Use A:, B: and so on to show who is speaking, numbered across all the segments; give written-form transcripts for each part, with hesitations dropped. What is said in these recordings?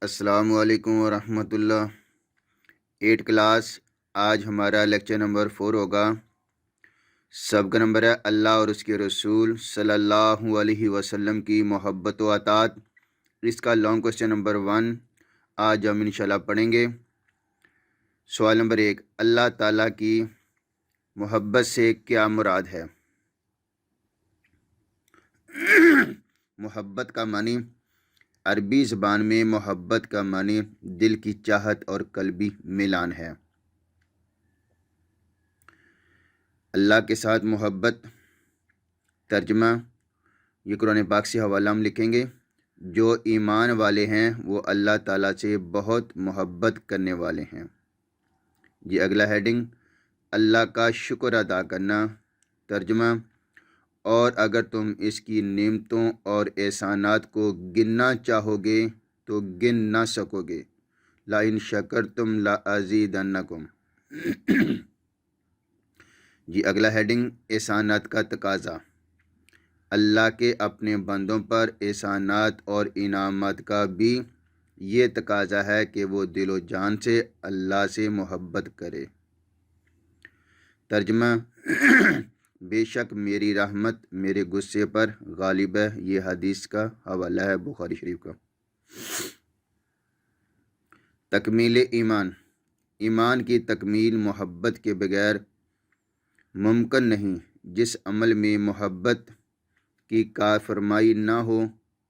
A: السلام علیکم ورحمۃ اللہ۔ 8 کلاس آج ہمارا لیکچر نمبر 4 ہوگا۔ سب کا نمبر ہے اللہ اور اس کے رسول صلی اللہ علیہ وسلم کی محبت و اطاعت۔ اس کا لانگ کوسچن نمبر 1 آج ہم انشاءاللہ پڑھیں گے۔ سوال نمبر 1، اللہ تعالیٰ کی محبت سے کیا مراد ہے؟ محبت کا معنی عربی زبان میں محبت کا معنی دل کی چاہت اور قلبی میلان ہے۔ اللہ کے ساتھ محبت ترجمہ یہ قرآن پاک سے حوالہ ہم لکھیں گے۔ جو ایمان والے ہیں وہ اللہ تعالیٰ سے بہت محبت کرنے والے ہیں۔ یہ اگلا ہیڈنگ اللہ کا شکر ادا کرنا۔ ترجمہ اور اگر تم اس کی نعمتوں اور احسانات کو گننا چاہو گے تو گن نہ سکو گے۔ لَإِن شَكَرْتُمْ لَأَزِيدَنَّكُمْ۔ جی اگلا ہیڈنگ احسانات کا تقاضا۔ اللہ کے اپنے بندوں پر احسانات اور انعامات کا بھی یہ تقاضا ہے کہ وہ دل و جان سے اللہ سے محبت کرے۔ ترجمہ بے شک میری رحمت میرے غصے پر غالب ہے۔ یہ حدیث کا حوالہ ہے بخاری شریف کا۔ تکمیل ایمان۔ ایمان کی تکمیل محبت کے بغیر ممکن نہیں۔ جس عمل میں محبت کی کارفرمائی نہ ہو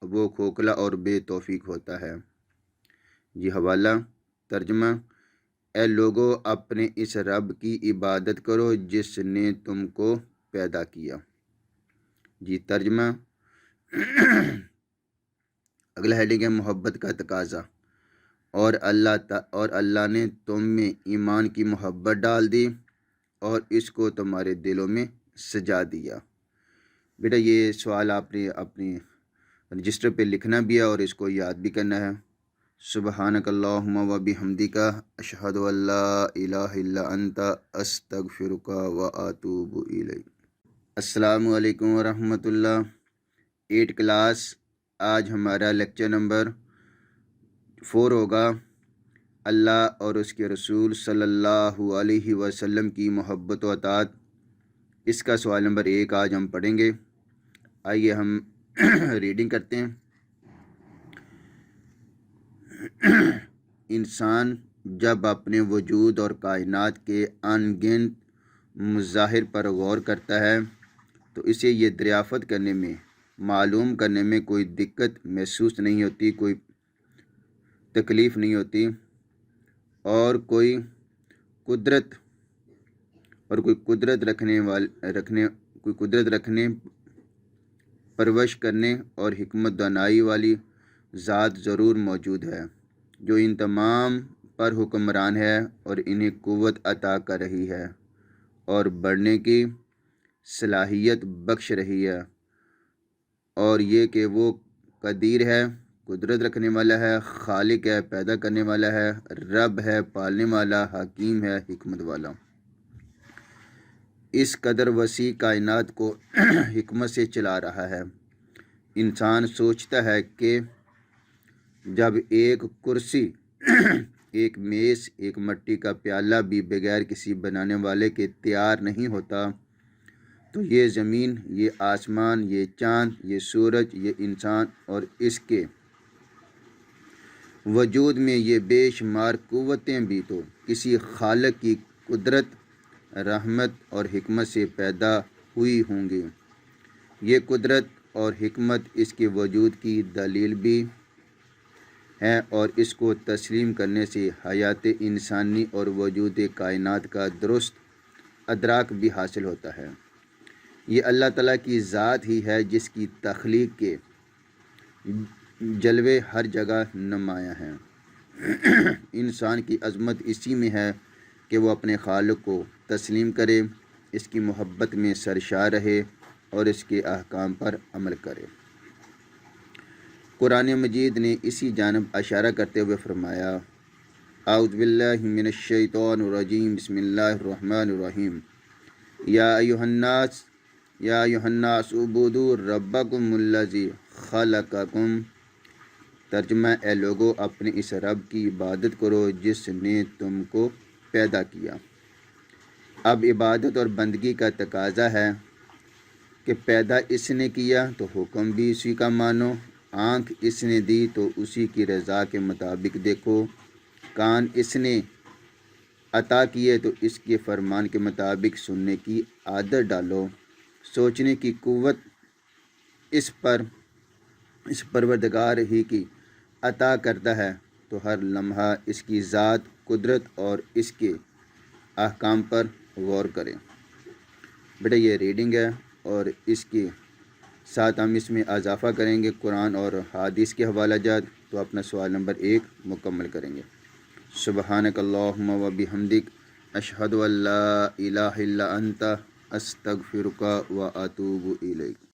A: وہ کھوکھلا اور بے توفیق ہوتا ہے۔ یہ حوالہ۔ ترجمہ اے لوگو اپنے اس رب کی عبادت کرو جس نے تم کو پیدا کیا۔ جی ترجمہ اگلا ہیڈنگ ہے محبت کا تقاضا۔ اور اللہ نے تم میں ایمان کی محبت ڈال دی اور اس کو تمہارے دلوں میں سجا دیا۔ بیٹا یہ سوال آپ نے اپنی رجسٹر پہ لکھنا بھی ہے اور اس کو یاد بھی کرنا ہے۔ سبحانک اللہم و بحمدک اشہد ان لا الہ الا انت استغفرک و اتوب الیک۔ السلام علیکم ورحمۃ اللہ۔ 8 کلاس آج ہمارا لیکچر نمبر 4 ہوگا۔ اللہ اور اس کے رسول صلی اللہ علیہ وسلم کی محبت و اطاعت۔ اس کا سوال نمبر 1 آج ہم پڑھیں گے۔ آئیے ہم ریڈنگ کرتے ہیں۔ انسان جب اپنے وجود اور کائنات کے ان گنت مظاہر پر غور کرتا ہے تو اسے یہ دریافت کرنے میں معلوم کرنے میں کوئی دقت محسوس نہیں ہوتی، کوئی تکلیف نہیں ہوتی اور کوئی قدرت رکھنے پرورش کرنے اور حکمت دانائی والی ذات ضرور موجود ہے جو ان تمام پر حکمران ہے اور انہیں قوت عطا کر رہی ہے اور بڑھنے کی صلاحیت بخش رہی ہے، اور یہ کہ وہ قدیر ہے، قدرت رکھنے والا ہے، خالق ہے، پیدا کرنے والا ہے، رب ہے، پالنے والا، حکیم ہے، حکمت والا۔ اس قدر وسیع کائنات کو حکمت سے چلا رہا ہے۔ انسان سوچتا ہے کہ جب ایک کرسی، ایک میز، ایک مٹی کا پیالہ بھی بغیر کسی بنانے والے کے تیار نہیں ہوتا تو یہ زمین، یہ آسمان، یہ چاند، یہ سورج، یہ انسان اور اس کے وجود میں یہ بے شمار قوتیں بھی تو کسی خالق کی قدرت، رحمت اور حکمت سے پیدا ہوئی ہوں گی۔ یہ قدرت اور حکمت اس کے وجود کی دلیل بھی ہے اور اس کو تسلیم کرنے سے حیات انسانی اور وجود کائنات کا درست ادراک بھی حاصل ہوتا ہے۔ یہ اللہ تعالیٰ کی ذات ہی ہے جس کی تخلیق کے جلوے ہر جگہ نمایاں ہیں۔ انسان کی عظمت اسی میں ہے کہ وہ اپنے خالق کو تسلیم کرے، اس کی محبت میں سرشار رہے اور اس کے احکام پر عمل کرے۔ قرآن مجید نے اسی جانب اشارہ کرتے ہوئے فرمایا، اعوذ باللہ من الشیطان الرجیم، بسم اللہ الرحمن الرحیم، یا ایھا الناس اعبدوا ربکم الذی خلقکم ترجمہ: اے لوگو، اپنے اس رب کی عبادت کرو جس نے تم کو پیدا کیا۔ اب عبادت اور بندگی کا تقاضا ہے کہ پیدا اس نے کیا تو حکم بھی اسی کا مانو، آنکھ اس نے دی تو اسی کی رضا کے مطابق دیکھو، کان اس نے عطا کیے تو اس کے فرمان کے مطابق سننے کی عادت ڈالو، سوچنے کی قوت اس پروردگار ہی کی عطا کرتا ہے، تو ہر لمحہ اس کی ذات، قدرت اور اس کے احکام پر غور کریں۔ بیٹا یہ ریڈنگ ہے اور اس کے ساتھ ہم اس میں اضافہ کریں گے قرآن اور حدیث کے حوالہ جات، تو اپنا سوال نمبر 1 مکمل کریں گے۔ سبحانک اللہم و بحمدک، اشہد ان لا الہ الا انت، استغفرک و اتوب الیک۔